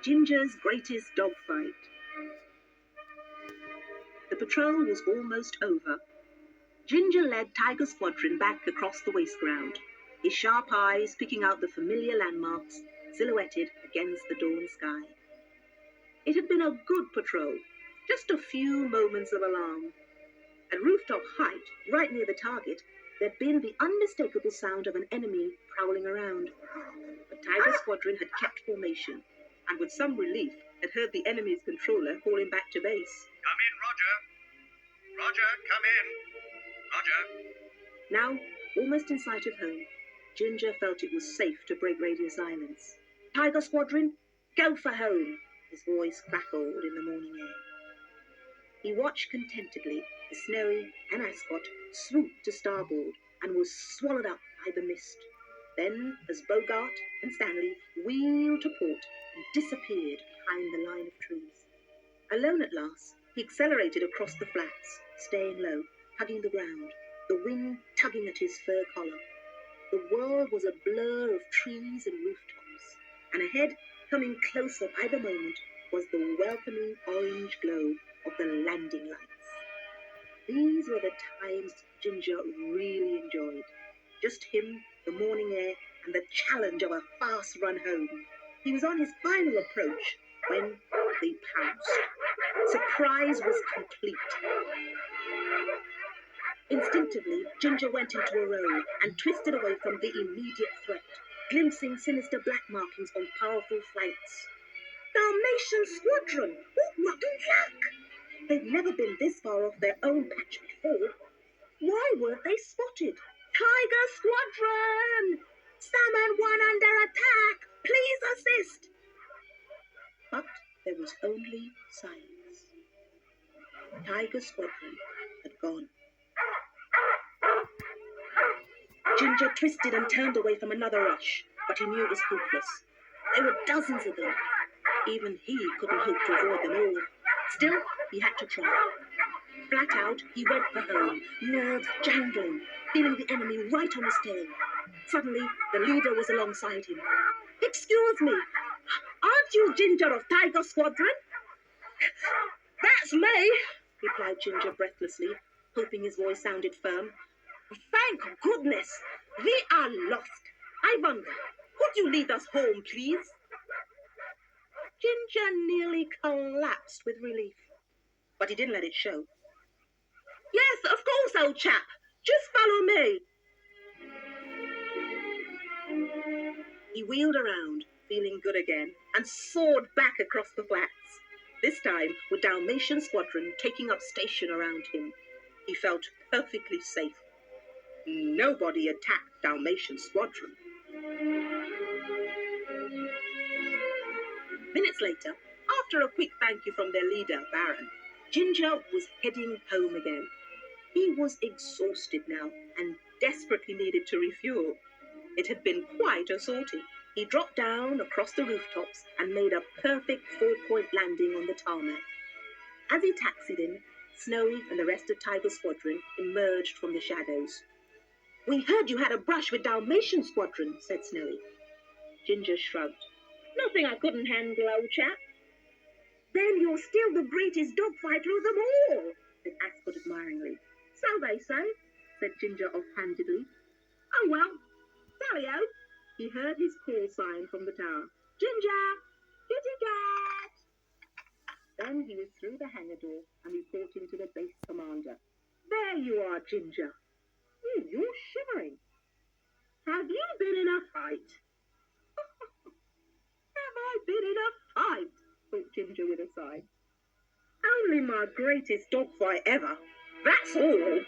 Ginger's greatest dogfight. The patrol was almost over. Ginger led Tiger Squadron back across the waste ground, his sharp eyes picking out the familiar landmarks silhouetted against the dawn sky. It had been a good patrol, just a few moments of alarm. At rooftop height, right near the target, there'd been the unmistakable sound of an enemy prowling around. But Tiger Squadron had kept formation, and with some relief had heard the enemy's controller calling back to base. Come in, Roger. Roger, come in. Roger. Now, almost in sight of home, Ginger felt it was safe to break radio silence. Tiger Squadron, go for home, his voice crackled in the morning air. He watched contentedly as Snowy and Ascot swooped to starboard and was swallowed up by the mist. Then, as Bogart and Stanley wheeled to port and disappeared behind the line of trees. Alone at last, he accelerated across the flats, staying low, hugging the ground, the wind tugging at his fur collar. The world was a blur of trees and rooftops, and ahead, coming closer by the moment, was the welcoming orange glow of the landing lights. These were the times Ginger really enjoyed. Just him, the morning air, and the challenge of a fast run home. He was on his final approach when they pounced. Surprise was complete. Instinctively, Ginger went into a row and twisted away from the immediate threat, glimpsing sinister black markings on powerful flanks. Dalmatian Squadron! What rotten luck! They'd never been this far off their own patch before. Why weren't they spotted? Tiger Squadron! Salmon 1 under attack! Please assist! But there was only silence. Tiger Squadron had gone. Ginger twisted and turned away from another rush, but he knew it was hopeless. There were dozens of them. Even he couldn't hope to avoid them all. Still, he had to try. Flat out, he went for home, nerves jangling, feeling the enemy right on his tail. Suddenly, the leader was alongside him. "Excuse me, aren't you Ginger of Tiger Squadron?" "That's me," replied Ginger breathlessly, hoping his voice sounded firm. "Thank goodness, we are lost. I wonder, could you lead us home, please?" Ginger nearly collapsed with relief, but he didn't let it show. "Yes, of course, old chap. Just follow me." He wheeled around, feeling good again, and soared back across the flats, this time with Dalmatian Squadron taking up station around him. He felt perfectly safe. Nobody attacked Dalmatian Squadron. Minutes later, after a quick thank you from their leader, Baron, Ginger was heading home again. He was exhausted now and desperately needed to refuel. It had been quite a sortie. He dropped down across the rooftops and made a perfect four-point landing on the tarmac. As he taxied in, Snowy and the rest of Tiger Squadron emerged from the shadows. "We heard you had a brush with Dalmatian Squadron," said Snowy. Ginger shrugged. "Nothing I couldn't handle, old chap." "Then you're still the greatest dogfighter of them all," said Ascot admiringly. "So they say," said Ginger offhandedly. "Oh well, tally-o." He heard his call sign from the tower. "Ginger! Kitty cat!" Then he was through the hangar door and reporting to the base commander. "There you are, Ginger. You're shivering. Have you been in a fight?" "Have I been in a fight?" thought Ginger with a sigh. "Only my greatest dogfight ever, that's all."